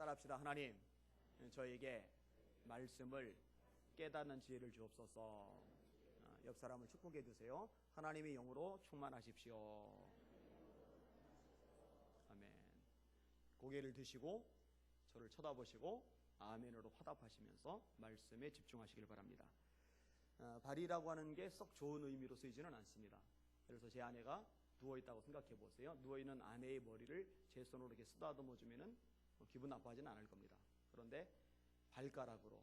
따라합시다. 하나님, 저에게 말씀을 깨닫는 지혜를 주옵소서. 옆 사람을 축복해 주세요. 하나님의 영으로 충만하십시오. 아멘. 고개를 드시고 저를 쳐다보시고 아멘으로 화답하시면서 말씀에 집중하시길 바랍니다. 발이라고 하는 게 썩 좋은 의미로 쓰이지는 않습니다. 그래서 제 아내가 누워있다고 생각해 보세요. 누워있는 아내의 머리를 제 손으로 이렇게 쓰다듬어 주면은 기분 나빠하지는 않을 겁니다. 그런데 발가락으로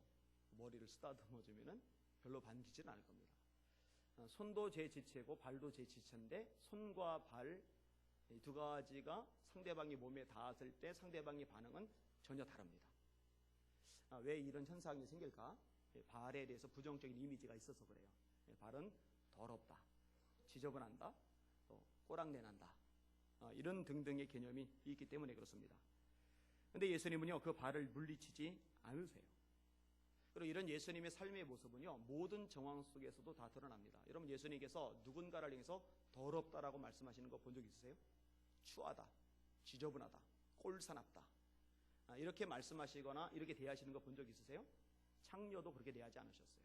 머리를 쓰다듬어 주면은 별로 반기지는 않을 겁니다. 손도 제 지체고 발도 제 지체인데 손과 발 두 가지가 상대방이 몸에 닿았을 때 상대방의 반응은 전혀 다릅니다. 왜 이런 현상이 생길까? 발에 대해서 부정적인 이미지가 있어서 그래요. 발은 더럽다, 지저분한다, 또 꼬랑내난다, 이런 등등의 개념이 있기 때문에 그렇습니다. 근데 예수님은요, 그 발을 물리치지 않으세요. 그리고 이런 예수님의 삶의 모습은요, 모든 정황 속에서도 다 드러납니다. 여러분, 예수님께서 누군가를 향해서 더럽다라고 말씀하시는 거 본 적 있으세요? 추하다, 지저분하다, 꼴사납다, 이렇게 말씀하시거나 이렇게 대하시는 거 본 적 있으세요? 창녀도 그렇게 대하지 않으셨어요.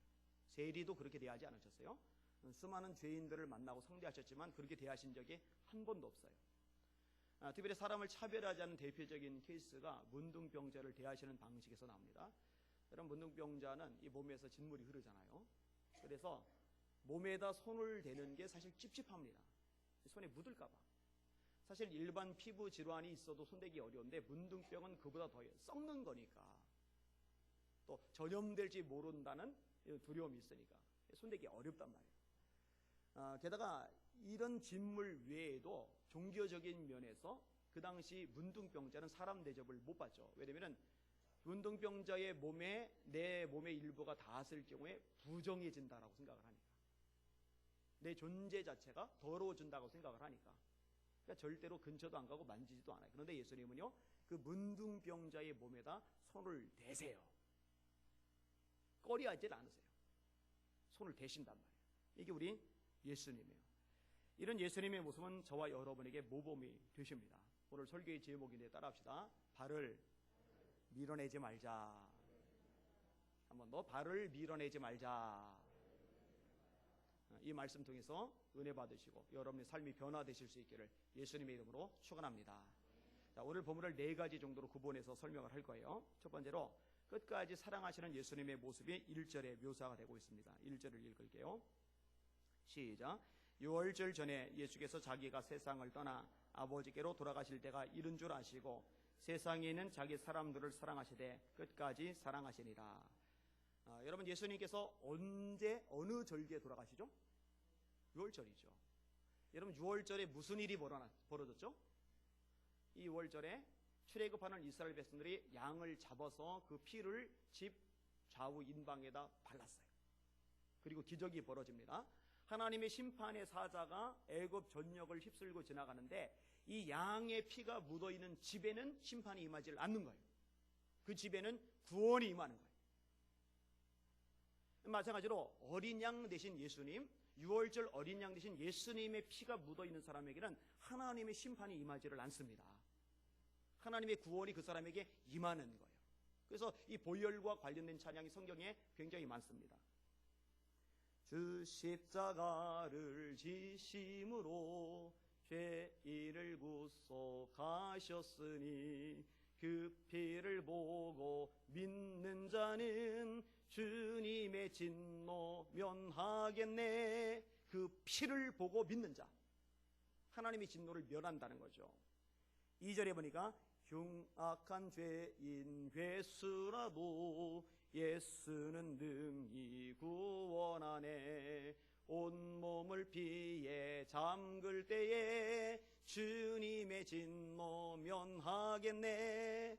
세리도 그렇게 대하지 않으셨어요. 수많은 죄인들을 만나고 상대하셨지만 그렇게 대하신 적이 한 번도 없어요. 특별히 사람을 차별하지 않는 대표적인 케이스가 문둥병자를 대하시는 방식에서 나옵니다. 여러분, 문둥병자는 이 몸에서 진물이 흐르잖아요. 그래서 몸에다 손을 대는 게 사실 찝찝합니다. 손에 묻을까 봐. 사실 일반 피부 질환이 있어도 손대기 어려운데 문둥병은 그보다 더 썩는 거니까, 또 전염될지 모른다는 두려움이 있으니까 손대기 어렵단 말이에요. 게다가 이런 진물 외에도 종교적인 면에서 그 당시 문둥병자는 사람 대접을 못 받죠. 왜냐하면 문둥병자의 몸에 내 몸의 일부가 닿았을 경우에 부정해진다라고 생각을 하니까, 내 존재 자체가 더러워진다고 생각을 하니까, 그러니까 절대로 근처도 안 가고 만지지도 않아요. 그런데 예수님은요, 그 문둥병자의 몸에다 손을 대세요. 꺼리하지 않으세요. 손을 대신단 말이에요. 이게 우리 예수님이에요. 이런 예수님의 모습은 저와 여러분에게 모범이 되십니다. 오늘 설교의 제목인데 따라합시다. 발을 밀어내지 말자. 한번 더, 발을 밀어내지 말자. 이 말씀 통해서 은혜 받으시고 여러분의 삶이 변화되실 수 있기를 예수님의 이름으로 축원합니다. 자, 오늘 본문을 4가지 정도로 구분해서 설명을 할 거예요. 첫 번째로, 끝까지 사랑하시는 예수님의 모습이 1절에 묘사가 되고 있습니다. 1절을 읽을게요. 시작. 유월절 전에 예수께서 자기가 세상을 떠나 아버지께로 돌아가실 때가 이른 줄 아시고 세상에 있는 자기 사람들을 사랑하시되 끝까지 사랑하시니라. 여러분, 예수님께서 언제 어느 절기에 돌아가시죠? 6월절이죠. 여러분, 6월절에 무슨 일이 벌어졌죠? 이 6월절에 출애굽하는 이스라엘 백성들이 양을 잡아서 그 피를 집 좌우 인방에다 발랐어요. 그리고 기적이 벌어집니다. 하나님의 심판의 사자가 애굽 전역을 휩쓸고 지나가는데 이 양의 피가 묻어있는 집에는 심판이 임하지 않는 거예요. 그 집에는 구원이 임하는 거예요. 마찬가지로 어린 양 되신 예수님, 6월절 어린 양 되신 예수님의 피가 묻어있는 사람에게는 하나님의 심판이 임하지를 않습니다. 하나님의 구원이 그 사람에게 임하는 거예요. 그래서 이 보혈과 관련된 찬양이 성경에 굉장히 많습니다. 주 십자가를 지심으로 죄인을 구속하셨으니 그 피를 보고 믿는 자는 주님의 진노 면하겠네. 그 피를 보고 믿는 자, 하나님의 진노를 면한다는 거죠. 2절에 보니까 흉악한 죄인 괴수라도 예수는 능히 구원하네. 온몸을 피에 잠글 때에 주님의 진노 면하겠네.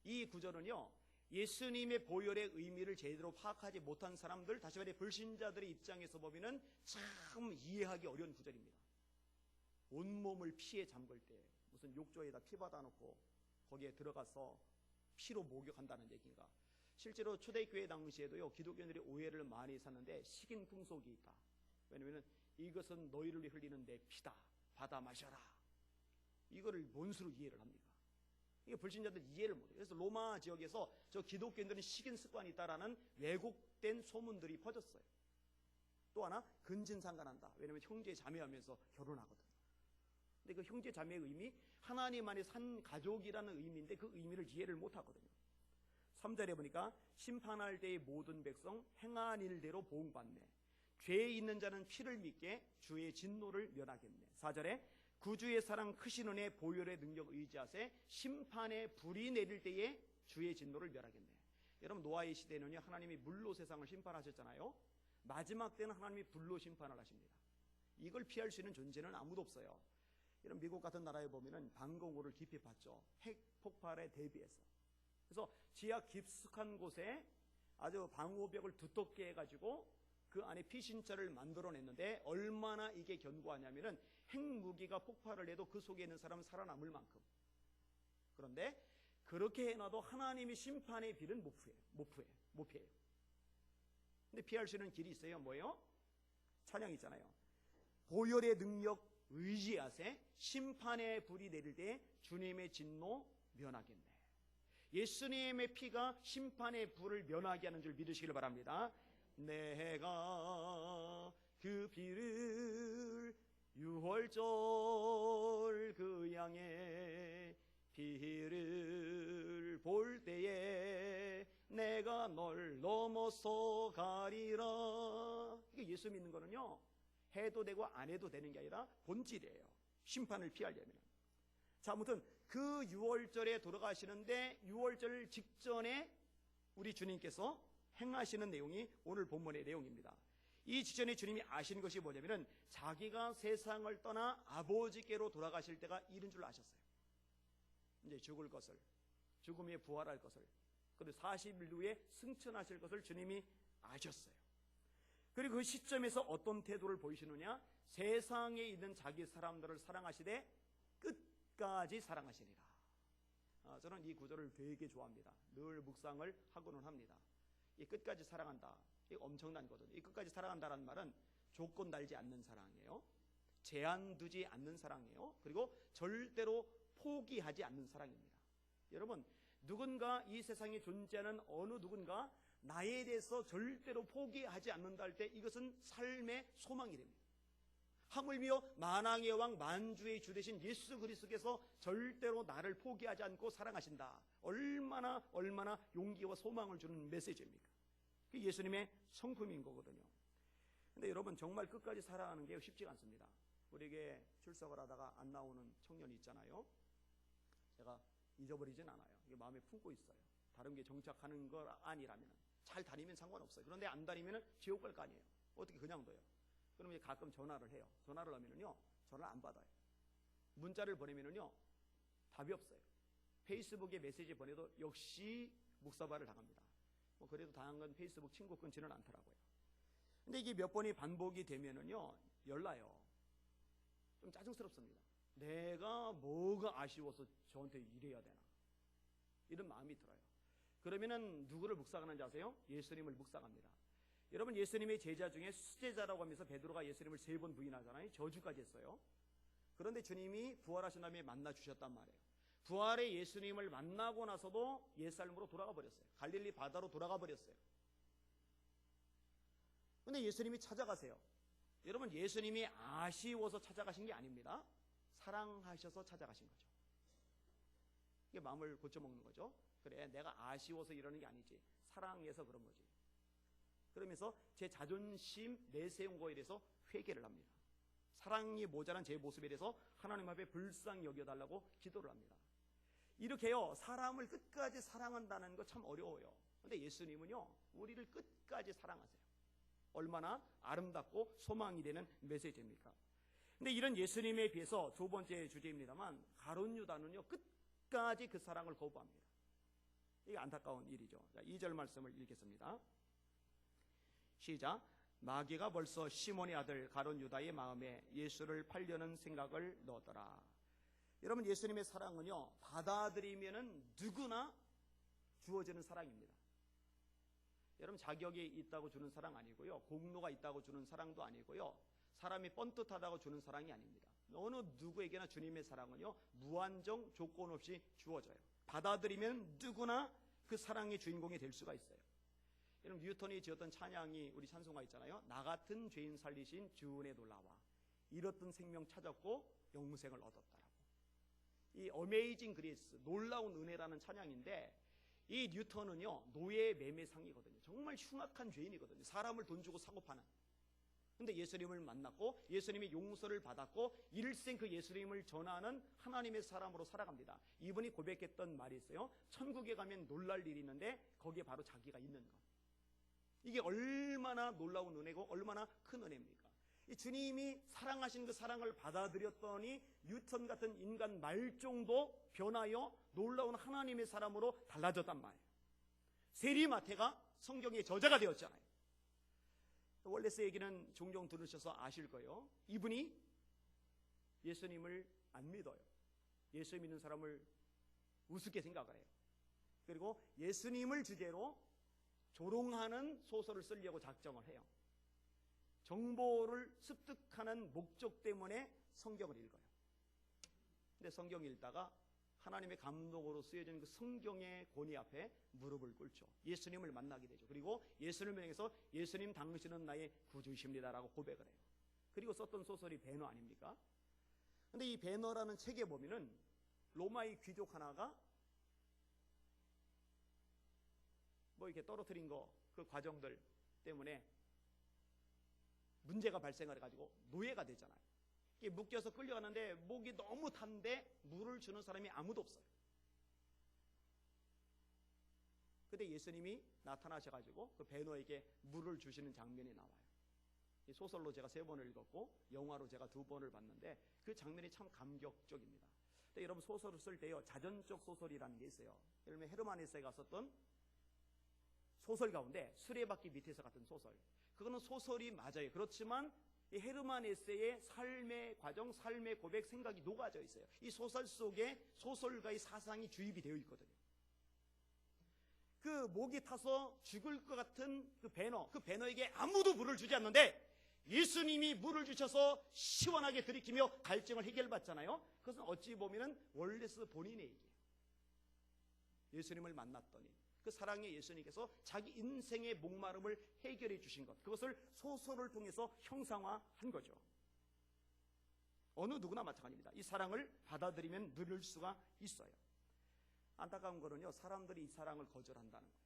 이 구절은요, 예수님의 보혈의 의미를 제대로 파악하지 못한 사람들, 다시 말해 불신자들의 입장에서 보면 참 이해하기 어려운 구절입니다. 온몸을 피에 잠글 때 무슨 욕조에다 피 받아놓고 거기에 들어가서 피로 목욕한다는 얘기인가? 실제로 초대교회 당시에도요, 기독교인들이 오해를 많이 샀는데 식인 풍속이 있다. 왜냐하면 이것은 너희를 흘리는 내 피다, 받아 마셔라. 이거를 뭔수로 이해를 합니까? 이게 불신자들 이해를 못해요. 그래서 로마 지역에서 저 기독교인들은 식인 습관이 있다라는 왜곡된 소문들이 퍼졌어요. 또 하나 근친상간한다. 왜냐하면 형제 자매하면서 결혼하거든요. 근데 그 형제 자매의 의미, 하나님 안에 산 가족이라는 의미인데 그 의미를 이해를 못하거든요. 3절에 보니까 심판할 때의 모든 백성 행한 일대로 보응받네. 죄 있는 자는 피를 믿게 주의 진노를 면하겠네. 4절에 구주의 사랑 크신 은혜 보혈의 능력 의지하세 심판의 불이 내릴 때에 주의 진노를 멸하겠네. 여러분 노아의 시대는요 하나님이 물로 세상을 심판하셨잖아요. 마지막 때는 하나님이 불로 심판을 하십니다. 이걸 피할 수 있는 존재는 아무도 없어요. 이런 미국 같은 나라에 보면은 방공호를 깊이 봤죠. 핵 폭발에 대비해서. 그래서 지하 깊숙한 곳에 아주 방호벽을 두텁게 해가지고 그 안에 피신처를 만들어냈는데 얼마나 이게 견고하냐면은 핵무기가 폭발을 해도 그 속에 있는 사람은 살아남을 만큼. 그런데 그렇게 해놔도 하나님이 심판의 비는 못 피해요. 근데 피할 수 있는 길이 있어요. 뭐예요? 찬양 있잖아요. 보혈의 능력 의지하세 심판의 불이 내릴 때 주님의 진노 면하겠네. 예수님의 피가 심판의 불을 면하게 하는 줄 믿으시길 바랍니다. 내가 그 비를 유월절 그 양의 비를 볼 때에 내가 널 넘어서 가리라. 이게 예수 믿는 거는요 해도 되고 안 해도 되는 게 아니라 본질이에요. 심판을 피하려면. 자, 아무튼 그 6월절에 돌아가시는데 6월절 직전에 우리 주님께서 행하시는 내용이 오늘 본문의 내용입니다. 이 직전에 주님이 아시는 것이 뭐냐면은 자기가 세상을 떠나 아버지께로 돌아가실 때가 이른 줄 아셨어요. 이제 죽을 것을, 죽음에 부활할 것을, 그리고 40일 후에 승천하실 것을 주님이 아셨어요. 그리고 그 시점에서 어떤 태도를 보이시느냐? 세상에 있는 자기 사람들을 사랑하시되 끝까지 사랑하시니라. 저는 이 구절을 되게 좋아합니다. 늘 묵상을 하고는 합니다. 이 끝까지 사랑한다. 이 엄청난 거거든요. 이 끝까지 사랑한다라는 말은 조건 달지 않는 사랑이에요. 제한 두지 않는 사랑이에요. 그리고 절대로 포기하지 않는 사랑입니다. 여러분, 누군가 이 세상에 존재하는 어느 누군가 나에 대해서 절대로 포기하지 않는다 할 때 이것은 삶의 소망이 됩니다. 하물며 만왕의 왕 만주의 주 되신 예수 그리스도께서 절대로 나를 포기하지 않고 사랑하신다. 얼마나 용기와 소망을 주는 메시지입니까? 그게 예수님의 성품인 거거든요. 근데 여러분 정말 끝까지 사랑하는 게 쉽지가 않습니다. 우리에게 출석을 하다가 안 나오는 청년이 있잖아요. 제가 잊어버리진 않아요. 이게 마음에 품고 있어요. 다른 게 정착하는 거 아니라면 잘 다니면 상관없어요. 그런데 안 다니면 지옥 갈 거 아니에요. 어떻게 그냥 둬요? 그러면 가끔 전화를 해요. 전화를 하면은요, 전화를 안 받아요. 문자를 보내면은요, 답이 없어요. 페이스북에 메시지 보내도 역시 묵사발을 당합니다. 뭐 그래도 당한 건 페이스북 친구 끊지는 않더라고요. 근데 이게 몇 번이 반복이 되면은요, 열나요. 좀 짜증스럽습니다. 내가 뭐가 아쉬워서 저한테 이래야 되나? 이런 마음이 들어요. 그러면은 누구를 묵상하는지 아세요? 예수님을 묵상합니다. 여러분 예수님의 제자 중에 수제자라고 하면서 베드로가 예수님을 3번 부인하잖아요. 저주까지 했어요. 그런데 주님이 부활하신 다음에 만나 주셨단 말이에요. 부활의 예수님을 만나고 나서도 옛삶으로 돌아가 버렸어요. 갈릴리 바다로 돌아가 버렸어요. 근데 예수님이 찾아가세요. 여러분 예수님이 아쉬워서 찾아가신 게 아닙니다. 사랑하셔서 찾아가신 거죠. 이게 마음을 고쳐먹는 거죠. 그래 내가 아쉬워서 이러는 게 아니지. 사랑해서 그런 거지. 그러면서 제 자존심 내세운 거에 대해서 회개를 합니다. 사랑이 모자란 제 모습에 대해서 하나님 앞에 불쌍히 여겨달라고 기도를 합니다. 이렇게요 사람을 끝까지 사랑한다는 거 참 어려워요. 근데 예수님은요 우리를 끝까지 사랑하세요. 얼마나 아름답고 소망이 되는 메시지입니까? 근데 이런 예수님에 비해서 두 번째 주제입니다만 가룟 유다는요 끝까지 그 사랑을 거부합니다. 이게 안타까운 일이죠. 자, 2절 말씀을 읽겠습니다. 시작. 마귀가 벌써 시몬의 아들 가룟 유다의 마음에 예수를 팔려는 생각을 넣었더라. 여러분 예수님의 사랑은요 받아들이면은 누구나 주어지는 사랑입니다. 여러분 자격이 있다고 주는 사랑 아니고요, 공로가 있다고 주는 사랑도 아니고요, 사람이 뻔듯하다고 주는 사랑이 아닙니다. 어느 누구에게나 주님의 사랑은요, 무한정 조건 없이 주어져요. 받아들이면 누구나 그 사랑의 주인공이 될 수가 있어요. 여러분, 뉴턴이 지었던 찬양이 우리 찬송가 있잖아요. 나 같은 죄인 살리신 주은혜 놀라와 잃었던 생명 찾았고 영생을 얻었다라고. 이 어메이징 그레이스, 놀라운 은혜라는 찬양인데, 이 뉴턴은요 노예 매매상이거든요. 정말 흉악한 죄인이거든요. 사람을 돈 주고 사고 파는. 근데 예수님을 만났고 예수님의 용서를 받았고 일생 그 예수님을 전하는 하나님의 사람으로 살아갑니다. 이분이 고백했던 말이 있어요. 천국에 가면 놀랄 일이 있는데 거기에 바로 자기가 있는 것. 이게 얼마나 놀라운 은혜고 얼마나 큰 은혜입니까? 이 주님이 사랑하신 그 사랑을 받아들였더니 뉴턴 같은 인간 말종도 변하여 놀라운 하나님의 사람으로 달라졌단 말이에요. 세리마태가 성경의 저자가 되었잖아요. 월레스 얘기는 종종 들으셔서 아실 거예요. 이분이 예수님을 안 믿어요. 예수 믿는 사람을 우습게 생각을 해요. 그리고 예수님을 주제로 조롱하는 소설을 쓰려고 작정을 해요. 정보를 습득하는 목적 때문에 성경을 읽어요. 근데 성경 읽다가 하나님의 감동으로 쓰여진 그 성경의 권위 앞에 무릎을 꿇죠. 예수님을 만나게 되죠. 그리고 예수님을 향해서 예수님 당신은 나의 구주이십니다라고 고백을 해요. 그리고 썼던 소설이 배너 아닙니까? 근데 이 배너라는 책에 보면은 로마의 귀족 하나가 뭐 이렇게 떨어뜨린 그 과정들 때문에 문제가 발생을 해가지고 노예가 되잖아요. 묶여서 끌려가는데 목이 너무 탄데 물을 주는 사람이 아무도 없어요. 근데 예수님이 나타나셔가지고 그 배너에게 물을 주시는 장면이 나와요. 이 소설로 제가 3번을 읽었고 영화로 제가 2번을 봤는데 그 장면이 참 감격적입니다. 근데 여러분, 소설을 쓸 때요 자전적 소설이라는 게 있어요. 예를 들면 헤르만 헤세가 썼던 소설 가운데 수레바퀴 밑에서 같은 소설, 그거는 소설이 맞아요. 그렇지만 이 헤르만 헤세의 삶의 과정, 삶의 고백, 생각이 녹아져 있어요. 이 소설 속에 소설가의 사상이 주입이 되어 있거든요. 그 목이 타서 죽을 것 같은 그 배너에게 아무도 물을 주지 않는데 예수님이 물을 주셔서 시원하게 들이키며 갈증을 해결받잖아요. 그것은 어찌 보면 월레스 본인의 얘기예요. 예수님을 만났더니 그 사랑의 예수님께서 자기 인생의 목마름을 해결해 주신 것, 그것을 소설을 통해서 형상화한 거죠. 어느 누구나 마찬가지입니다. 이 사랑을 받아들이면 누릴 수가 있어요. 안타까운 거는요, 사람들이 이 사랑을 거절한다는 거예요.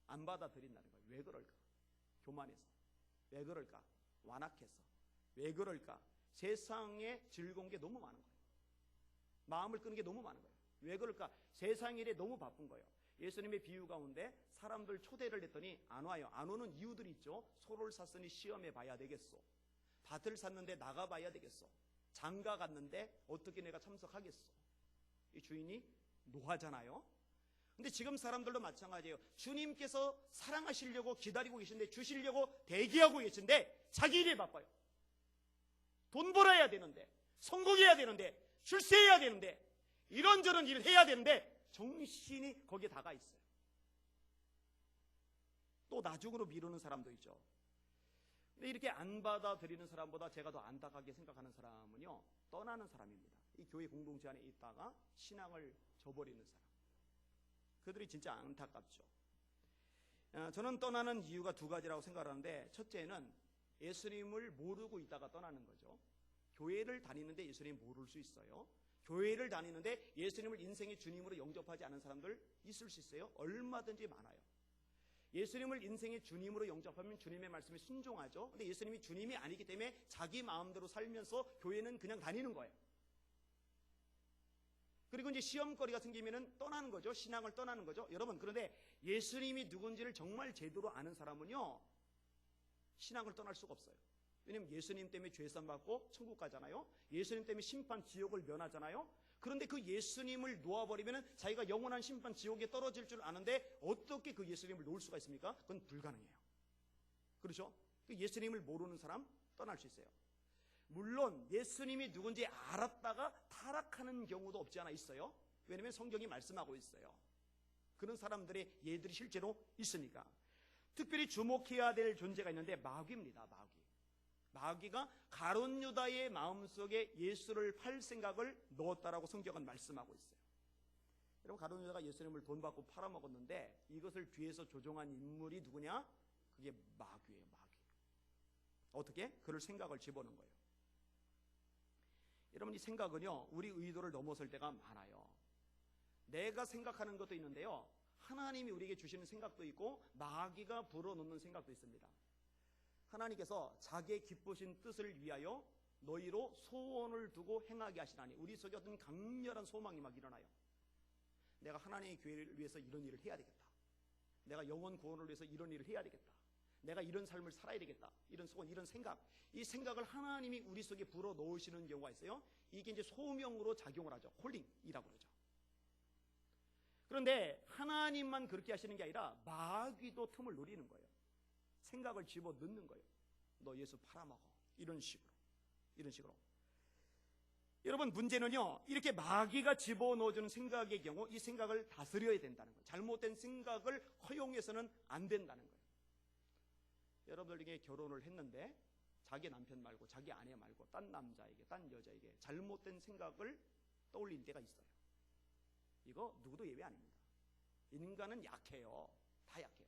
안 받아들인다는 거예요. 왜 그럴까? 교만해서. 왜 그럴까? 완악해서. 왜 그럴까? 세상에 즐거운 게 너무 많은 거예요. 마음을 끄는 게 너무 많은 거예요. 왜 그럴까? 세상 일에 너무 바쁜 거예요. 예수님의 비유 가운데 사람들 초대를 했더니 안 와요. 안 오는 이유들이 있죠. 소를 샀으니 시험해 봐야 되겠소. 밭을 샀는데 나가 봐야 되겠소. 장가 갔는데 어떻게 내가 참석하겠소. 이 주인이 노하잖아요. 근데 지금 사람들도 마찬가지예요. 주님께서 사랑하시려고 기다리고 계신데, 주시려고 대기하고 계신데 자기 일에 바빠요. 돈 벌어야 되는데, 성공해야 되는데, 출세해야 되는데, 이런저런 일을 해야 되는데 정신이 거기에 다가 있어요. 또 나중으로 미루는 사람도 있죠. 근데 이렇게 안 받아들이는 사람보다 제가 더 안타깝게 생각하는 사람은요, 떠나는 사람입니다. 이 교회 공동체 안에 있다가 신앙을 저버리는 사람. 그들이 진짜 안타깝죠. 저는 떠나는 이유가 2가지라고 생각하는데, 첫째는 예수님을 모르고 있다가 떠나는 거죠. 교회를 다니는데 예수님 모를 수 있어요. 교회를 다니는데 예수님을 인생의 주님으로 영접하지 않은 사람들 있을 수 있어요. 얼마든지 많아요. 예수님을 인생의 주님으로 영접하면 주님의 말씀에 순종하죠. 근데 예수님이 주님이 아니기 때문에 자기 마음대로 살면서 교회는 그냥 다니는 거예요. 그리고 이제 시험거리가 생기면 떠나는 거죠. 신앙을 떠나는 거죠. 여러분, 그런데 예수님이 누군지를 정말 제대로 아는 사람은요, 신앙을 떠날 수가 없어요. 왜냐하면 예수님 때문에 죄산 받고 천국 가잖아요. 예수님 때문에 심판 지옥을 면하잖아요. 그런데 그 예수님을 놓아버리면 자기가 영원한 심판 지옥에 떨어질 줄 아는데 어떻게 그 예수님을 놓을 수가 있습니까? 그건 불가능해요. 그렇죠? 그 예수님을 모르는 사람 떠날 수 있어요. 물론 예수님이 누군지 알았다가 타락하는 경우도 없지 않아 있어요. 왜냐하면 성경이 말씀하고 있어요. 그런 사람들의 예들이 실제로 있으니까. 특별히 주목해야 될 존재가 있는데 마귀입니다. 마귀가 가룟 유다의 마음속에 예수를 팔 생각을 넣었다라고 성경은 말씀하고 있어요. 여러분, 가룟 유다가 예수님을 돈 받고 팔아먹었는데 이것을 뒤에서 조종한 인물이 누구냐? 그게 마귀예요. 마귀. 어떻게? 그를 생각을 집어넣은 거예요. 여러분, 이 생각은요, 우리 의도를 넘어설 때가 많아요. 내가 생각하는 것도 있는데요, 하나님이 우리에게 주시는 생각도 있고 마귀가 불어넣는 생각도 있습니다. 하나님께서 자기의 기쁘신 뜻을 위하여 너희로 소원을 두고 행하게 하시나니, 우리 속에 어떤 강렬한 소망이 막 일어나요. 내가 하나님의 교회를 위해서 이런 일을 해야 되겠다. 내가 영혼 구원을 위해서 이런 일을 해야 되겠다. 내가 이런 삶을 살아야 되겠다. 이런 소원, 이런 생각, 이 생각을 하나님이 우리 속에 불어넣으시는 경우가 있어요. 이게 이제 소명으로 작용을 하죠. 콜링이라고 그러죠. 그런데 하나님만 그렇게 하시는 게 아니라 마귀도 틈을 노리는 거예요. 생각을 집어넣는 거예요. 너 예수 팔아먹어. 이런 식으로. 여러분, 문제는요, 이렇게 마귀가 집어넣어주는 생각의 경우 이 생각을 다스려야 된다는 거예요. 잘못된 생각을 허용해서는 안 된다는 거예요. 여러분들에게 결혼을 했는데 자기 남편 말고 자기 아내 말고 딴 남자에게, 딴 여자에게 잘못된 생각을 떠올릴 때가 있어요. 이거 누구도 예외 아닙니다. 인간은 약해요. 다 약해요.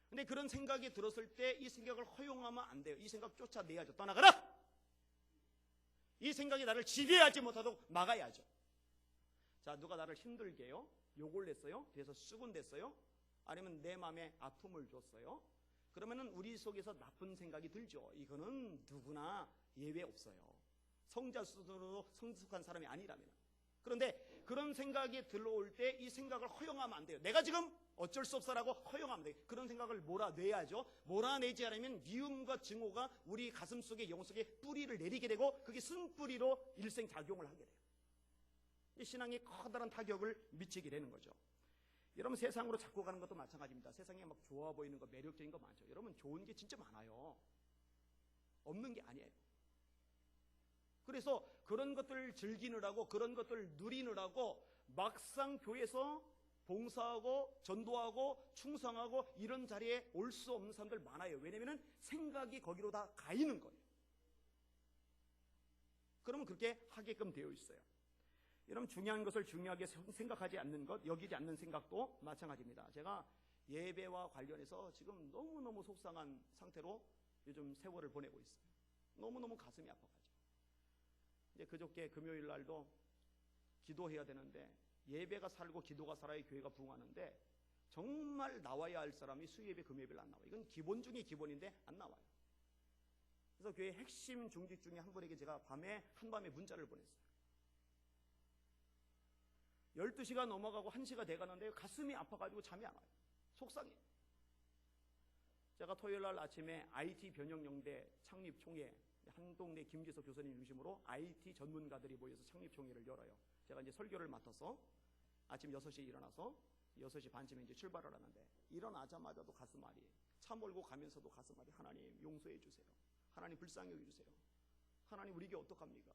근데 그런 생각이 들었을 때 이 생각을 허용하면 안 돼요. 이 생각 쫓아내야죠. 떠나가라! 이 생각이 나를 지배하지 못하도록 막아야죠. 자, 누가 나를 힘들게 해요? 욕을 냈어요? 뒤에서 쑥은댔어요? 아니면 내 마음에 아픔을 줬어요? 그러면은 우리 속에서 나쁜 생각이 들죠. 이거는 누구나 예외 없어요. 성자 수준으로 성숙한 사람이 아니라면. 그런데 그런 생각이 들어올 때 이 생각을 허용하면 안 돼요. 내가 지금 어쩔 수 없어라고 허용하면 돼요. 그런 생각을 몰아내야죠. 몰아내지 않으면 미움과 증오가 우리 가슴 속에, 영 속에 뿌리를 내리게 되고 그게 쓴뿌리로 일생작용을 하게 돼요. 이 신앙에 커다란 타격을 미치게 되는 거죠. 여러분, 세상으로 자꾸 가는 것도 마찬가지입니다. 세상에 막 좋아 보이는 거, 매력적인 거 많죠. 여러분, 좋은 게 진짜 많아요. 없는 게 아니에요. 그래서 그런 것들을 즐기느라고, 그런 것들을 누리느라고 막상 교회에서 봉사하고 전도하고 충성하고 이런 자리에 올 수 없는 사람들 많아요. 왜냐하면 생각이 거기로 다 가 있는 거예요. 그러면 그렇게 하게끔 되어 있어요. 여러분, 중요한 것을 중요하게 생각하지 않는 것, 여기지 않는 생각도 마찬가지입니다. 제가 예배와 관련해서 지금 너무너무 속상한 상태로 요즘 세월을 보내고 있어요. 너무너무 가슴이 아파가지고. 이제 그저께 금요일 날도 기도해야 되는데 예배가 살고 기도가 살아야 교회가 부흥하는데 정말 나와야 할 사람이 수예배, 금요일에 안 나와요. 이건 기본 중에 기본인데 안 나와요. 그래서 교회 핵심 중직 중에 한 분에게 제가 한밤에 문자를 보냈어요. 12시가 넘어가고 1시가 돼가는데 가슴이 아파가지고 잠이 안 와요. 속상해요. 제가 토요일 날 아침에 IT 변형영대 창립총회, 한동네 김기석 교수님 중심으로 IT 전문가들이 모여서 창립총회를 열어요. 제가 이제 설교를 맡아서 아침 6시에 일어나서 6시 반쯤에 이제 출발을 하는데 일어나자마자도 가슴앓이, 차 몰고 가면서도 가슴앓이. 하나님 용서해 주세요. 하나님 불쌍히 여겨주세요. 하나님 우리에게 어떡합니까?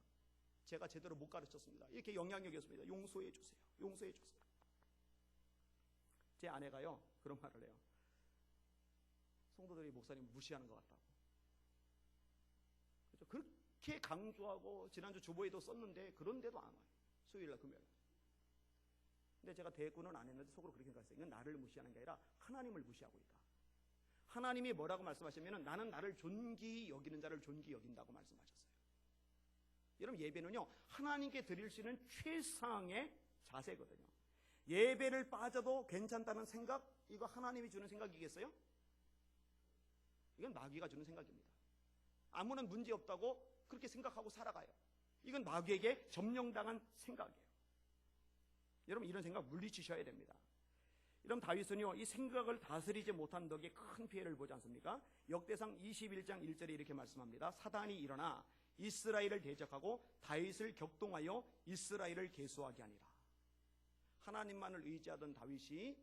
제가 제대로 못 가르쳤습니다. 이렇게 영향력이었습니다. 용서해 주세요. 용서해 주세요. 제 아내가요 그런 말을 해요. 성도들이 목사님 무시하는 것 같다고. 그렇죠? 그렇게 강조하고 지난주 주보에도 썼는데 그런데도 안 와요. 수요일날 금요일. 근데 제가 대꾸는 안 했는데 속으로 그렇게 생각했어요. 이건 나를 무시하는 게 아니라 하나님을 무시하고 있다. 하나님이 뭐라고 말씀하시면 나는 나를 존귀히 여기는 자를 존귀히 여긴다고 말씀하셨어요. 여러분, 예배는요 하나님께 드릴 수 있는 최상의 자세거든요. 예배를 빠져도 괜찮다는 생각, 이거 하나님이 주는 생각이겠어요? 이건 마귀가 주는 생각입니다. 아무런 문제 없다고 그렇게 생각하고 살아가요. 이건 마귀에게 점령당한 생각이에요. 여러분, 이런 생각 물리치셔야 됩니다. 여러분, 다윗은요 이 생각을 다스리지 못한 덕에 큰 피해를 보지 않습니까? 역대상 21장 1절에 이렇게 말씀합니다. 사단이 일어나 이스라엘을 대적하고 다윗을 격동하여 이스라엘을 계수하게 하니라. 하나님만을 의지하던 다윗이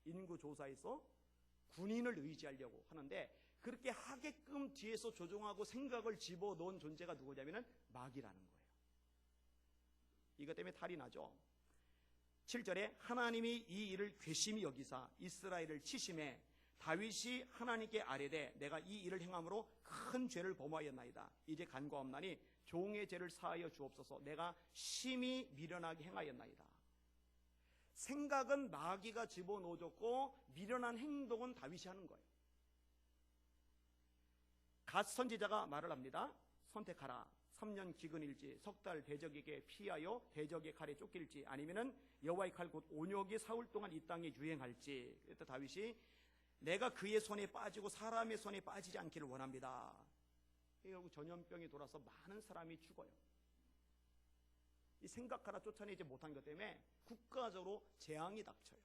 인구조사에서 군인을 의지하려고 하는데 그렇게 하게끔 뒤에서 조종하고 생각을 집어넣은 존재가 누구냐면 마귀라는 거예요. 이것 때문에 탈이 나죠. 7절에 하나님이 이 일을 괘씸히 여기사 이스라엘을 치심해 다윗이 하나님께 아뢰되 내가 이 일을 행함으로 큰 죄를 범하였나이다. 이제 간구하옵나니 종의 죄를 사하여 주옵소서. 내가 심히 미련하게 행하였나이다. 생각은 마귀가 집어넣어줬고 미련한 행동은 다윗이 하는 거예요. 갓 선지자가 말을 합니다. 선택하라. 3년 기근일지 석 달 대적에게 피하여 대적의 칼에 쫓길지 아니면은 여호와의 칼 곧 온역이 사흘 동안 이 땅에 유행할지. 그때 다윗이 내가 그의 손에 빠지고 사람의 손에 빠지지 않기를 원합니다. 결국 전염병이 돌아서 많은 사람이 죽어요. 이 생각 하나 쫓아내지 못한 것 때문에 국가적으로 재앙이 닥쳐요.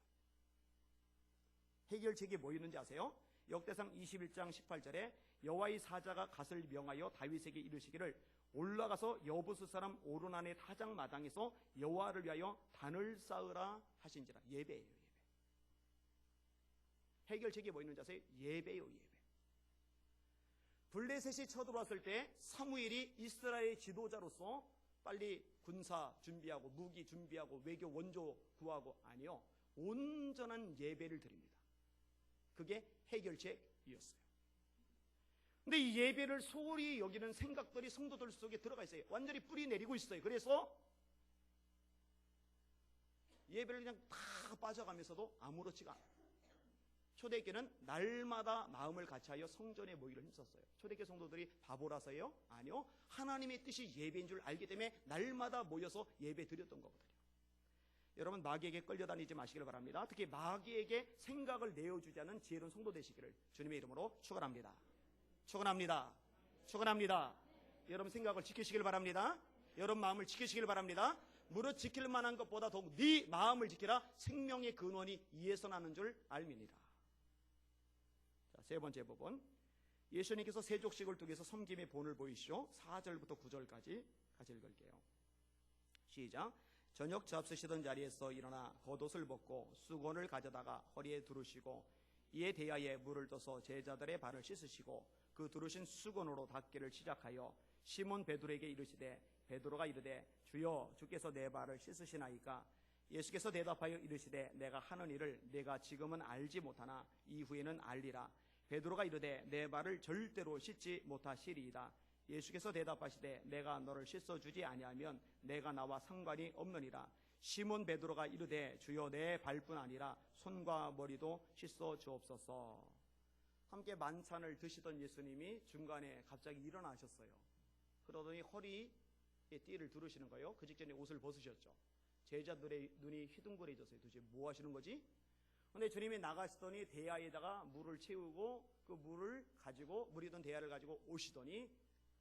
해결책이 뭐 있는지 아세요? 역대상 21장 18절에 여호와의 사자가 갓을 명하여 다윗에게 이르시기를 올라가서 여부스 사람 오르난의 타작 마당에서 여호와를 위하여 단을 쌓으라 하신지라. 예배예요. 예배. 해결책이 뭐 있는지 아세요? 예배요. 예배. 블레셋이 쳐들어왔을 때 사무엘이 이스라엘 지도자로서 빨리 군사 준비하고 무기 준비하고 외교 원조 구하고 아니요, 온전한 예배를 드립니다. 그게 해결책이었어요. 근데 이 예배를 소홀히 여기는 생각들이 성도들 속에 들어가 있어요. 완전히 뿌리 내리고 있어요. 그래서 예배를 그냥 다 빠져가면서도 아무렇지가 않아요. 초대교회는 날마다 마음을 같이하여 성전에 모이기를 힘썼어요. 초대교회 성도들이 바보라서요? 아니요, 하나님의 뜻이 예배인 줄 알기 때문에 날마다 모여서 예배 드렸던 거거든요. 여러분, 마귀에게 끌려다니지 마시길 바랍니다. 특히 마귀에게 생각을 내어주지 않은 지혜로운 성도 되시기를 주님의 이름으로 축원합니다. 축원합니다. 축원합니다. 여러분 생각을 지키시길 바랍니다. 여러분 마음을 지키시길 바랍니다. 무릇 지킬 만한 것보다 더욱 네 마음을 지키라. 생명의 근원이 이에서 나는 줄 알미니라. 자, 세 번째 부분, 예수님께서 세 족식을 두개서 섬김의 본을 보이시오. 4절부터 9절까지 같이 읽을게요. 시작. 저녁 잡수시던 자리에서 일어나 겉옷을 벗고 수건을 가져다가 허리에 두르시고 이에 대야에 물을 떠서 제자들의 발을 씻으시고 그 두르신 수건으로 닦기를 시작하여 시몬 베드로에게 이르시되 베드로가 이르되 주여 주께서 내 발을 씻으시나이까. 예수께서 대답하여 이르시되 내가 하는 일을 내가 지금은 알지 못하나 이후에는 알리라. 베드로가 이르되 내 발을 절대로 씻지 못하시리이다. 예수께서 대답하시되 내가 너를 씻어주지 아니하면 내가 나와 상관이 없느니라. 시몬 베드로가 이르되 주여 내 발뿐 아니라 손과 머리도 씻어 주옵소서. 함께 만찬을 드시던 예수님이 중간에 갑자기 일어나셨어요. 그러더니 허리에 띠를 두르시는 거예요. 그 직전에 옷을 벗으셨죠. 제자들의 눈이 휘둥그레졌어요. 도대체 뭐 하시는 거지? 근데 주님이 나가시더니 대야에다가 물을 채우고 그 물을 가지고 물이던 대야를 가지고 오시더니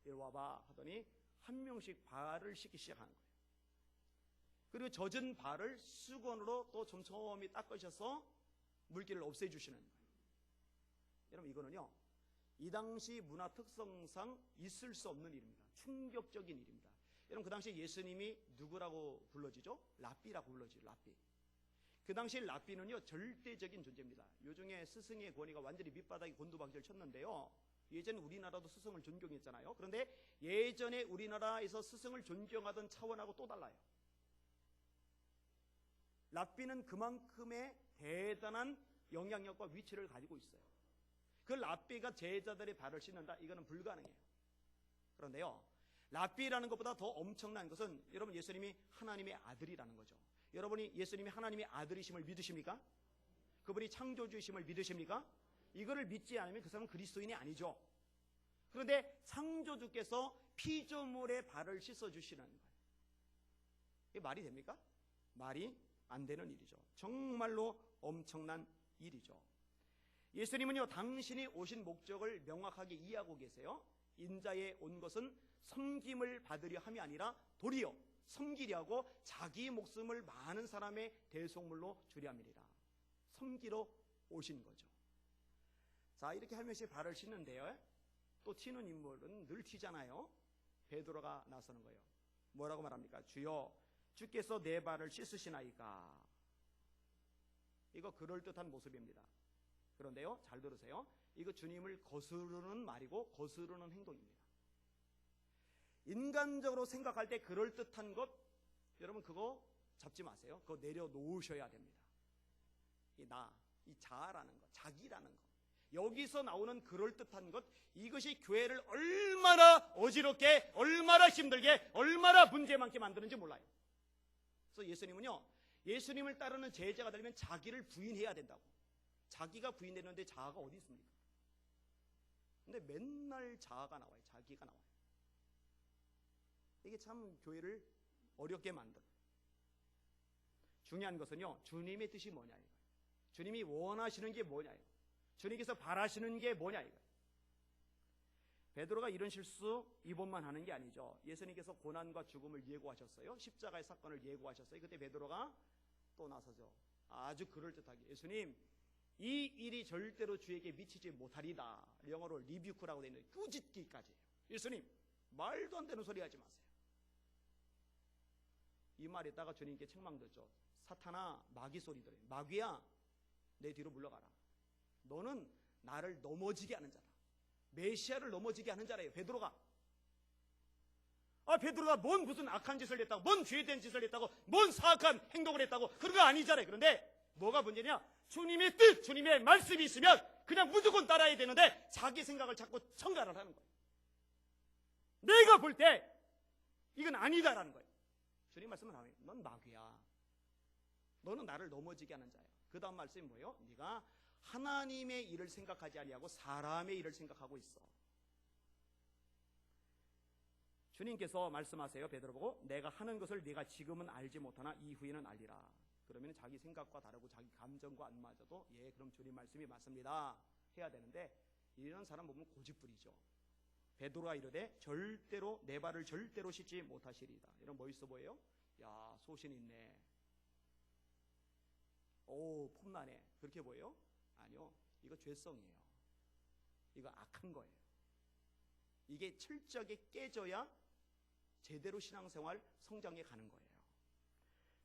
이리 와봐 하더니 한 명씩 발을 씻기 시작하는 거예요. 그리고 젖은 발을 수건으로 또 촘촘히 닦으셔서 물기를 없애주시는 거예요. 여러분, 이거는요, 이 당시 문화 특성상 있을 수 없는 일입니다. 충격적인 일입니다. 여러분, 그 당시 예수님이 누구라고 불러지죠? 랍비라고 불러지죠. 랍비. 그 당시 랍비는요, 절대적인 존재입니다. 요즘에 스승의 권위가 완전히 밑바닥에 곤두박질 쳤는데요, 예전에 우리나라도 스승을 존경했잖아요. 그런데 예전에 우리나라에서 스승을 존경하던 차원하고 또 달라요. 랍비는 그만큼의 대단한 영향력과 위치를 가지고 있어요. 그 랍비가 제자들의 발을 씻는다? 이거는 불가능해요. 그런데요, 랍비라는 것보다 더 엄청난 것은 여러분, 예수님이 하나님의 아들이라는 거죠. 여러분이 예수님이 하나님의 아들이심을 믿으십니까? 그분이 창조주이심을 믿으십니까? 이거를 믿지 않으면 그 사람은 그리스도인이 아니죠. 그런데 창조주께서 피조물의 발을 씻어주시는 거예요. 이게 말이 됩니까? 말이 안 되는 일이죠. 정말로 엄청난 일이죠. 예수님은요, 당신이 오신 목적을 명확하게 이해하고 계세요. 인자에 온 것은 섬김을 받으려 함이 아니라 도리어 섬기려 하고 자기 목숨을 많은 사람의 대속물로 주려 함이니라. 섬기러 오신 거죠. 자, 이렇게 한 명씩 발을 씻는데요, 또 튀는 인물은 늘 튀잖아요. 베드로가 나서는 거예요. 뭐라고 말합니까? 주여 주께서 내 발을 씻으시나이까. 이거 그럴듯한 모습입니다. 그런데요, 잘 들으세요. 이거 주님을 거스르는 말이고 거스르는 행동입니다. 인간적으로 생각할 때 그럴듯한 것, 여러분 그거 잡지 마세요. 그거 내려놓으셔야 됩니다. 이 자아라는 거, 자기라는 거, 여기서 나오는 그럴듯한 것, 이것이 교회를 얼마나 어지럽게, 얼마나 힘들게, 얼마나 문제 많게 만드는지 몰라요. 그래서 예수님은요, 예수님을 따르는 제자가 되려면 자기를 부인해야 된다고. 자기가 부인되는데 자아가 어디 있습니까? 근데 맨날 자아가 나와요. 자기가 나와요. 이게 참 교회를 어렵게 만들어요. 중요한 것은요, 주님의 뜻이 뭐냐 이거예요. 주님이 원하시는 게 뭐냐 이거예요. 주님께서 바라시는 게 뭐냐 이거예요. 베드로가 이런 실수 이번만 하는 게 아니죠. 예수님께서 고난과 죽음을 예고하셨어요. 십자가의 사건을 예고하셨어요. 그때 베드로가 또 나서죠. 아주 그럴듯하게, 예수님, 이 일이 절대로 주에게 미치지 못하리다. 영어로 리뷰크라고 되어 있는데 꾸짖기까지. 예수님, 말도 안 되는 소리 하지 마세요. 이 말에다가 주님께 책망졌죠. 사탄아, 마귀 소리 들어. 마귀야, 내 뒤로 물러가라. 너는 나를 넘어지게 하는 자다. 메시아를 넘어지게 하는 자래요, 베드로가. 베드로가 무슨 악한 짓을 했다고, 뭔 죄된 짓을 했다고, 뭔 사악한 행동을 했다고, 그런 거 아니잖아요. 그런데 뭐가 문제냐? 주님의 뜻, 주님의 말씀이 있으면 그냥 무조건 따라야 되는데 자기 생각을 자꾸 첨가를 하는 거예요. 내가 볼 때 이건 아니다라는 거예요. 주님 말씀은 안 해요. 넌 마귀야. 너는 나를 넘어지게 하는 자야. 그 다음 말씀이 뭐예요? 네가 하나님의 일을 생각하지 아니하고 사람의 일을 생각하고 있어. 주님께서 말씀하세요. 베드로 보고, 내가 하는 것을 네가 지금은 알지 못하나 이후에는 알리라. 그러면 자기 생각과 다르고 자기 감정과 안 맞아도, 예, 그럼 주님 말씀이 맞습니다 해야 되는데, 이런 사람 보면 고집부리죠. 베드로가 이르되 절대로 내 발을 절대로 씻지 못하시리다. 이런 멋있어 보여요? 야, 소신 있네. 오, 폼나네. 그렇게 보여요? 아니요, 이거 죄성이에요. 이거 악한 거예요. 이게 철저하게 깨져야 제대로 신앙생활 성장해 가는 거예요.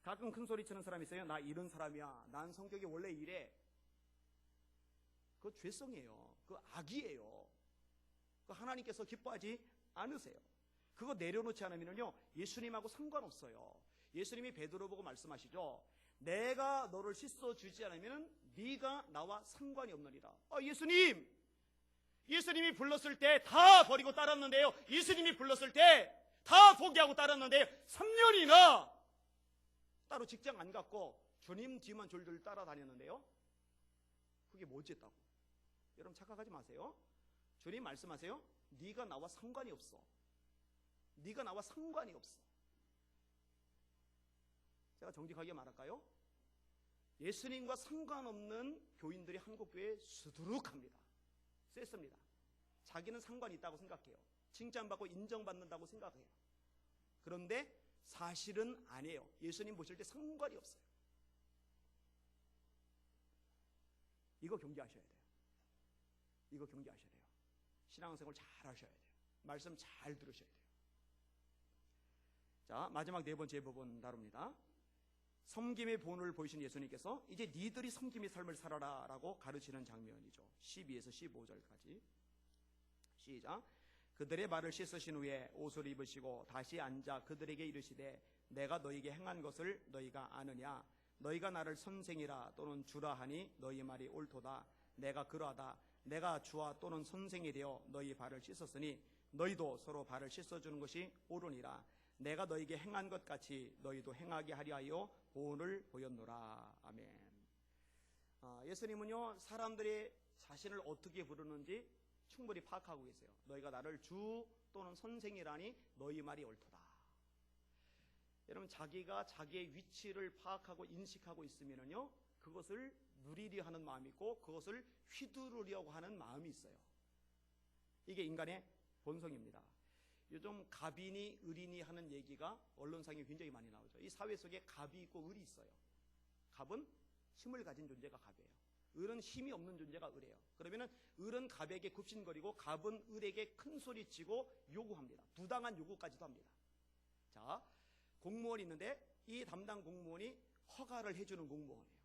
가끔 큰 소리 치는 사람이 있어요. 나 이런 사람이야. 난 성격이 원래 이래. 그거 죄성이에요. 그거 악이에요. 그거 하나님께서 기뻐하지 않으세요. 그거 내려놓지 않으면요, 예수님하고 상관없어요. 예수님이 베드로 보고 말씀하시죠. 내가 너를 씻어주지 않으면 네가 나와 상관이 없느니라. 예수님이 불렀을 때 다 버리고 따랐는데요. 예수님이 불렀을 때 다 포기하고 따랐는데요. 3년이나 따로 직장 안 갔고 주님 뒤만 졸졸 따라다녔는데요. 그게 뭐였다고? 여러분 착각하지 마세요. 주님 말씀하세요. 네가 나와 상관이 없어. 네가 나와 상관이 없어. 제가 정직하게 말할까요? 예수님과 상관없는 교인들이 한국교회에 수두룩합니다. 셌습니다. 자기는 상관이 있다고 생각해요. 칭찬받고 인정받는다고 생각해요. 그런데 사실은 아니에요. 예수님 보실 때 상관이 없어요. 이거 경계하셔야 돼요. 이거 경계하셔야 돼요. 신앙생활 잘 하셔야 돼요. 말씀 잘 들으셔야 돼요. 자, 마지막 네 번째 부분 다룹니다. 섬김의 본을 보이신 예수님께서 이제 니들이 섬김의 삶을 살아라 라고 가르치는 장면이죠. 12에서 15절까지 시작. 그들의 발을 씻으신 후에 옷을 입으시고 다시 앉아 그들에게 이르시되 내가 너희에게 행한 것을 너희가 아느냐? 너희가 나를 선생이라 또는 주라 하니 너희 말이 옳도다. 내가 그러하다. 내가 주와 또는 선생이 되어 너희 발을 씻었으니 너희도 서로 발을 씻어주는 것이 옳으니라. 내가 너희에게 행한 것 같이 너희도 행하게 하려 하여 본을 보였노라. 아멘. 예수님은요, 사람들이 자신을 어떻게 부르는지 충분히 파악하고 계세요. 너희가 나를 주 또는 선생이라니 너희 말이 옳도다. 여러분, 자기가 자기의 위치를 파악하고 인식하고 있으면요, 그것을 누리려 하는 마음이 있고 그것을 휘두르려고 하는 마음이 있어요. 이게 인간의 본성입니다. 요즘 갑이니 을이니 하는 얘기가 언론상에 굉장히 많이 나오죠. 이 사회 속에 갑이 있고 을이 있어요. 갑은 힘을 가진 존재가 갑이에요. 을은 힘이 없는 존재가 을이에요. 그러면은 을은 갑에게 굽신거리고 갑은 을에게 큰 소리치고 요구합니다. 부당한 요구까지도 합니다. 자, 공무원이 있는데 이 담당 공무원이 허가를 해주는 공무원이에요.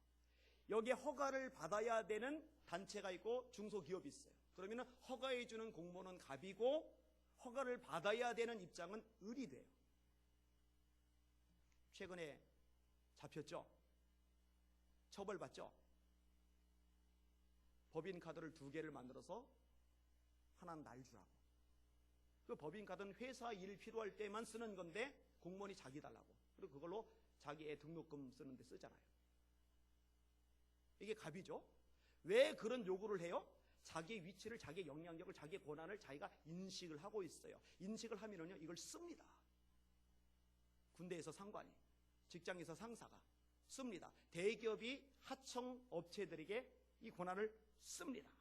여기에 허가를 받아야 되는 단체가 있고 중소기업이 있어요. 그러면은 허가해주는 공무원은 갑이고 허가를 받아야 되는 입장은 을이 돼요. 최근에 잡혔죠? 처벌받죠? 법인카드를 2개를 만들어서 하나는 날 주라고. 그 법인카드는 회사 일 필요할 때만 쓰는 건데 공무원이 자기 달라고. 그리고 그걸로 자기 애 등록금 쓰는데 쓰잖아요. 이게 갑이죠. 왜 그런 요구를 해요? 자기의 위치를, 자기의 영향력을, 자기의 권한을 자기가 인식을 하고 있어요. 인식을 하면은요, 이걸 씁니다. 군대에서 상관이, 직장에서 상사가 씁니다. 대기업이 하청 업체들에게 이 권한을 씁니다.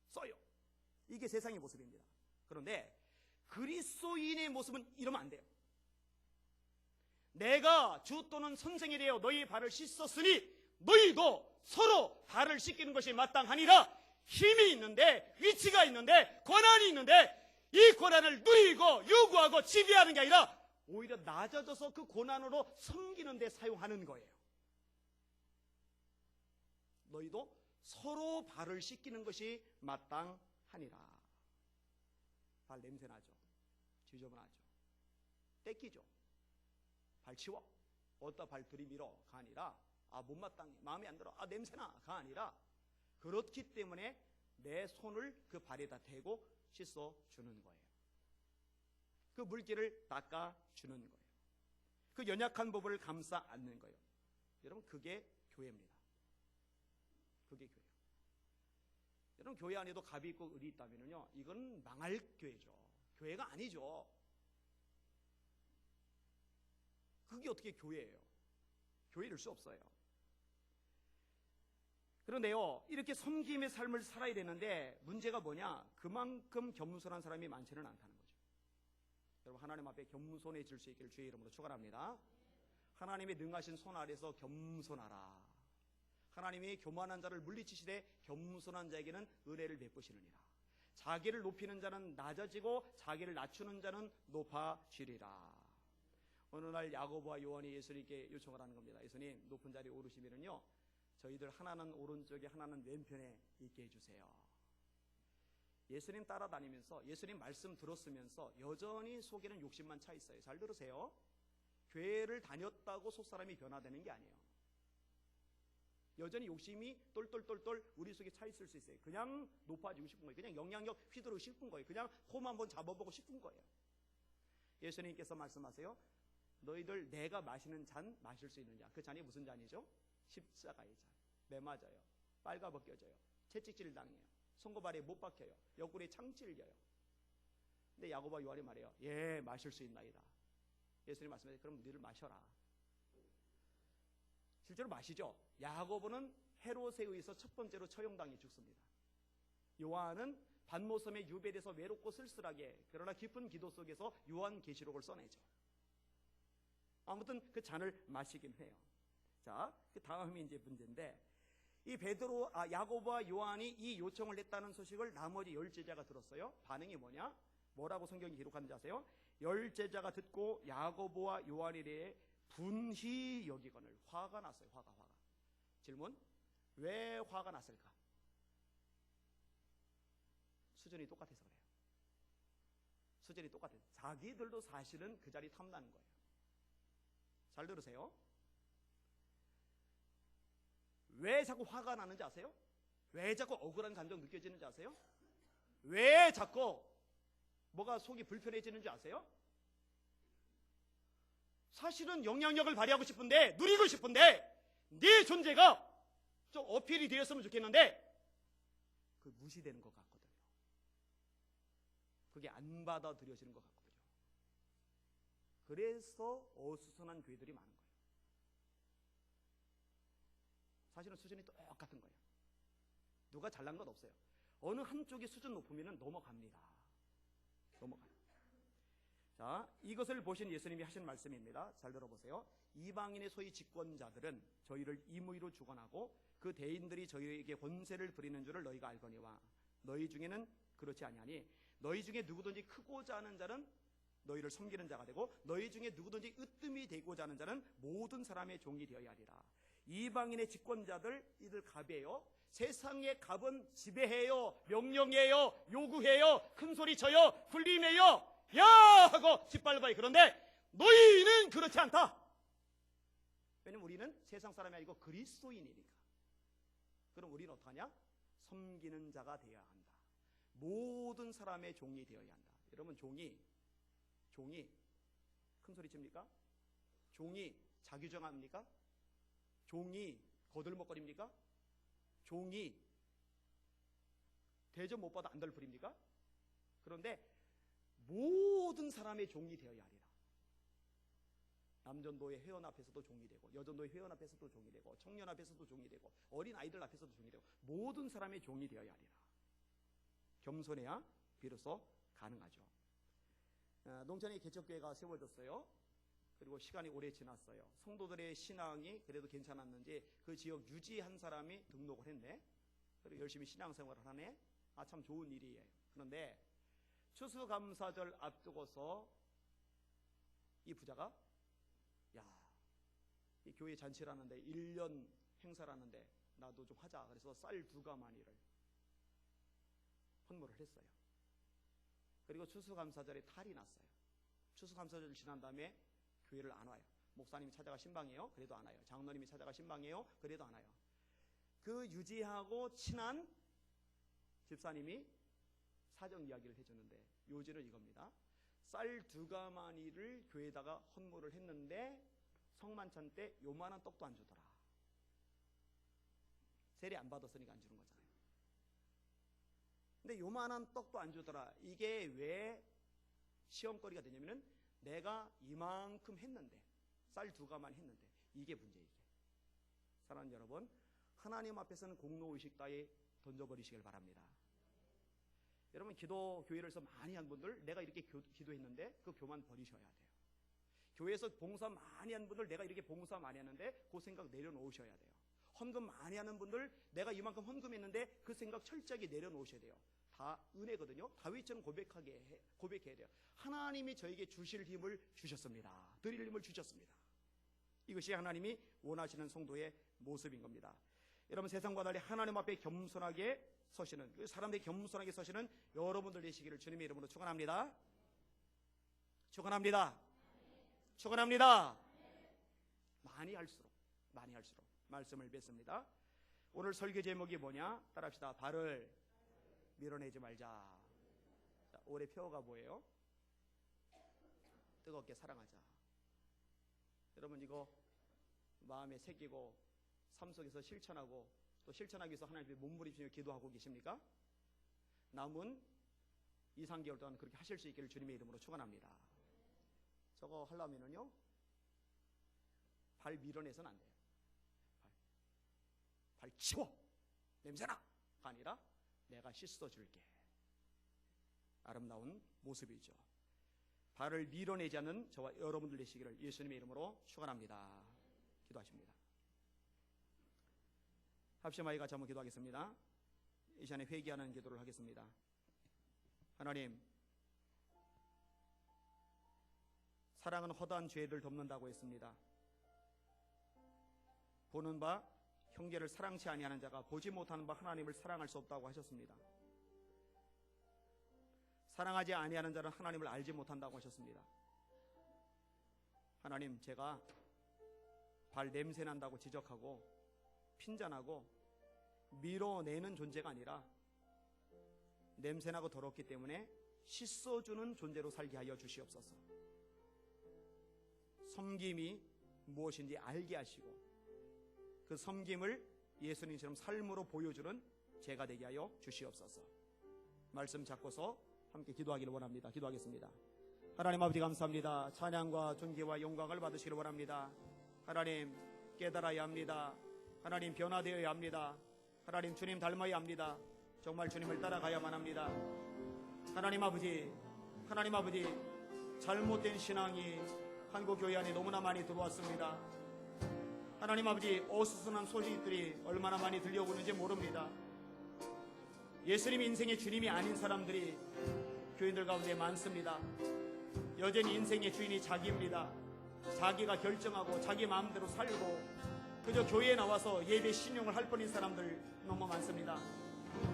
써요. 이게 세상의 모습입니다. 그런데 그리스도인의 모습은 이러면 안 돼요. 내가 주 또는 선생이 되어 너희의 발을 씻었으니 너희도 서로 발을 씻기는 것이 마땅하니라. 힘이 있는데, 위치가 있는데, 권한이 있는데 이 권한을 누리고 요구하고 지배하는 게 아니라 오히려 낮아져서 그 권한으로 섬기는 데 사용하는 거예요. 너희도 서로 발을 씻기는 것이 마땅하니라. 발 냄새나죠? 지저분하죠? 떼끼죠? 발 치워? 어디다 발 들이밀어가 아니라 못마땅해, 마음에 안 들어, 냄새나가 아니라 그렇기 때문에 내 손을 그 발에다 대고 씻어주는 거예요. 그 물기를 닦아주는 거예요. 그 연약한 부분을 감싸 안는 거예요. 여러분, 그게 교회입니다. 그게 교회예요. 여러분, 교회 안에도 갑이 있고 을이 있다면요, 이건 망할 교회죠. 교회가 아니죠. 그게 어떻게 교회예요? 교회일 수 없어요. 그런데요, 이렇게 섬김의 삶을 살아야 되는데 문제가 뭐냐? 그만큼 겸손한 사람이 많지는 않다는 거죠. 여러분, 하나님 앞에 겸손해질 수 있기를 주의 이름으로 축원합니다. 하나님의 능하신 손 아래서 겸손하라. 하나님이 교만한 자를 물리치시되 겸손한 자에게는 은혜를 베푸시느니라. 자기를 높이는 자는 낮아지고 자기를 낮추는 자는 높아지리라. 어느 날 야고보와 요한이 예수님께 요청을 하는 겁니다. 예수님, 높은 자리에 오르시면은요, 저희들 하나는 오른쪽에 하나는 왼편에 있게 해주세요. 예수님 따라다니면서 예수님 말씀 들었으면서 여전히 속에는 욕심만 차 있어요. 잘 들으세요. 교회를 다녔다고 속사람이 변화되는 게 아니에요. 여전히 욕심이 똘똘똘똘 우리 속에 차 있을 수 있어요. 그냥 높아지고 싶은 거예요. 그냥 영향력 휘두르고 싶은 거예요. 그냥 폼 한번 잡아보고 싶은 거예요. 예수님께서 말씀하세요. 너희들 내가 마시는 잔 마실 수 있느냐? 그 잔이 무슨 잔이죠? 십자가의 잔. 매 맞아요. 빨가벗겨져요. 채찍질 당해요. 손고발에 못 박혀요. 옆구리에 창 찔려요. 근데 야고보와 요한이 말해요. 예, 마실 수 있나이다. 예수님 말씀하세요. 그럼 너희들 마셔라. 실제로 마시죠. 야고보는 헤롯에 의해서 첫 번째로 처형당해 죽습니다. 요한은 반모섬에 유배돼서 외롭고 쓸쓸하게, 그러나 깊은 기도 속에서 요한계시록을 써내죠. 아무튼 그 잔을 마시긴 해요. 자, 그 다음이 이제 문제인데, 이 야고보와 요한이 이 요청을 했다는 소식을 나머지 10제자가 들었어요. 반응이 뭐냐? 뭐라고 성경이 기록하는지 아세요? 10제자가 듣고 야고보와 요한에 대해 분히 여기거늘, 화가 났어요. 화가. 질문, 왜 화가 났을까? 수준이 똑같아서 그래요. 수준이 똑같아요. 자기들도 사실은 그 자리 탐나는 거예요. 잘 들으세요. 왜 자꾸 화가 나는지 아세요? 왜 자꾸 억울한 감정 느껴지는지 아세요? 왜 자꾸 뭐가 속이 불편해지는지 아세요? 사실은 영향력을 발휘하고 싶은데, 누리고 싶은데, 네 존재가 좀 어필이 되었으면 좋겠는데 그 무시되는 것 같거든요. 그게 안 받아들여지는 것 같거든요. 그래서 어수선한 교회들이 많은 거예요. 사실은 수준이 똑같은 거예요. 누가 잘난 건 없어요. 어느 한쪽이 수준 높으면 넘어갑니다. 넘어가요. 자, 이것을 보신 예수님이 하신 말씀입니다. 잘 들어보세요. 이방인의 소위 집권자들은 저희를 임의로 주관하고 그 대인들이 저희에게 권세를 부리는 줄을 너희가 알거니와 너희 중에는 그렇지 아니하니 너희 중에 누구든지 크고자 하는 자는 너희를 섬기는 자가 되고 너희 중에 누구든지 으뜸이 되고자 하는 자는 모든 사람의 종이 되어야 하리라. 이방인의 집권자들, 이들 갑이에요. 세상의 갑은 지배해요, 명령해요, 요구해요, 큰소리 쳐요, 군림해요, 야! 하고 짓밟아요. 그런데 너희는 그렇지 않다. 왜냐면 우리는 세상 사람이 아니고 그리스도인이니까. 그럼 우리는 어떡하냐? 섬기는 자가 되어야 한다. 모든 사람의 종이 되어야 한다. 여러분, 종이 큰 소리 칩니까? 종이 자규정합니까? 종이 거들먹거립니까? 종이 대접 못 받아 안달 부립니까? 그런데 모든 사람의 종이 되어야 하리라. 남전도의 회원 앞에서도 종이 되고, 여전도의 회원 앞에서도 종이 되고, 청년 앞에서도 종이 되고, 어린 아이들 앞에서도 종이 되고, 모든 사람의 종이 되어야 하리라. 겸손해야 비로소 가능하죠. 농촌에 개척교회가 세워졌어요. 그리고 시간이 오래 지났어요. 성도들의 신앙이 그래도 괜찮았는지 그 지역 유지한 사람이 등록을 했네. 그리고 열심히 신앙생활을 하네. 참 좋은 일이에요. 그런데 추수감사절 앞두고서 이 부자가 이 교회 잔치를 하는데 1년 행사를 하는데 나도 좀 하자. 그래서 쌀 2가마니를 헌물을 했어요. 그리고 추수감사절에 탈이 났어요. 추수감사절 지난 다음에 교회를 안 와요. 목사님이 찾아가 신방해요. 그래도 안 와요. 장로님이 찾아가 신방해요. 그래도 안 와요. 그 유지하고 친한 집사님이 사정 이야기를 해주는데 요지는 이겁니다. 쌀 2가마니를 교회에다가 헌물을 했는데 성만찬 때 요만한 떡도 안 주더라. 세례 안 받았으니까 안 주는 거잖아요. 근데 요만한 떡도 안 주더라. 이게 왜 시험거리가 되냐면은 내가 이만큼 했는데, 쌀 2가마니 했는데, 이게 문제이게. 사랑하는 여러분, 하나님 앞에서는 공로의식 따위 던져버리시길 바랍니다. 여러분, 교회를 해서 많이 한 분들, 내가 이렇게 기도했는데 그 교만 버리셔야 돼요. 교회에서 봉사 많이 한 분들, 내가 이렇게 봉사 많이 하는데 그 생각 내려놓으셔야 돼요. 헌금 많이 하는 분들, 내가 이만큼 헌금했는데 그 생각 철저하게 내려놓으셔야 돼요. 다 은혜거든요. 다윗처럼 고백해야 돼요. 하나님이 저에게 주실 힘을 주셨습니다. 드릴 힘을 주셨습니다. 이것이 하나님이 원하시는 성도의 모습인 겁니다. 여러분, 세상과 달리 하나님 앞에 겸손하게 서시는, 사람들이 겸손하게 서시는 여러분들 되시기를 주님의 이름으로 축원합니다. 축원합니다. 축원합니다. 많이 할수록 말씀을 뵙습니다. 오늘 설교 제목이 뭐냐? 따라합시다. 발을 밀어내지 말자. 자, 올해 표어가 뭐예요? 뜨겁게 사랑하자. 여러분, 이거 마음에 새기고 삶 속에서 실천하고 또 실천하기 위해서 하나님께 몸부림치며 기도하고 계십니까? 남은 2, 3개월 동안 그렇게 하실 수 있기를 주님의 이름으로 축원합니다. 저거 하려면은요, 발 밀어내서는 안 돼요. 발 치워! 냄새나! 아니라 내가 씻어줄게. 아름다운 모습이죠. 발을 밀어내지 않는 저와 여러분들 되시기를 예수님의 이름으로 축원합니다. 기도하십니다. 합심하여 같이 한번 기도하겠습니다. 이 시간에 회개하는 기도를 하겠습니다. 하나님, 사랑은 허다한 죄를 덮는다고 했습니다. 보는 바 형제를 사랑치 아니하는 자가 보지 못하는 바 하나님을 사랑할 수 없다고 하셨습니다. 사랑하지 아니하는 자는 하나님을 알지 못한다고 하셨습니다. 하나님, 제가 발 냄새 난다고 지적하고 핀잔하고 밀어내는 존재가 아니라 냄새나고 더럽기 때문에 씻어주는 존재로 살게 하여 주시옵소서. 섬김이 무엇인지 알게 하시고 그 섬김을 예수님처럼 삶으로 보여주는 제가 되게 하여 주시옵소서. 말씀 잡고서 함께 기도하기를 원합니다. 기도하겠습니다. 하나님 아버지, 감사합니다. 찬양과 존귀와 영광을 받으시기를 원합니다. 하나님, 깨달아야 합니다. 하나님, 변화되어야 합니다. 하나님, 주님 닮아야 합니다. 정말 주님을 따라가야만 합니다. 하나님 아버지, 잘못된 신앙이 한국 교회 안에 너무나 많이 들어왔습니다. 하나님 아버지, 어수선한 소식들이 얼마나 많이 들려오는지 모릅니다. 예수님 인생의 주님이 아닌 사람들이 교인들 가운데 많습니다. 여전히 인생의 주인이 자기입니다. 자기가 결정하고 자기 마음대로 살고 그저 교회에 나와서 예배 신용을 할 뿐인 사람들 너무 많습니다.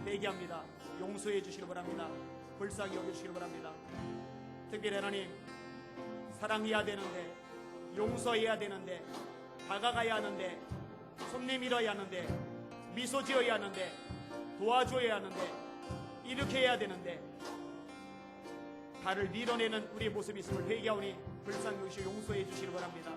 회개합니다. 용서해 주시길 바랍니다. 불쌍히 여겨주시길 바랍니다. 특별히 하나님, 사랑해야 되는데, 용서해야 되는데, 다가가야 하는데, 손 내밀어야 하는데, 미소 지어야 하는데 도와줘야 하는데, 이렇게 해야 되는데 달을 밀어내는 우리의 모습이 있음을 회개하오니 불쌍히 여기시고 용서해 주시기 바랍니다.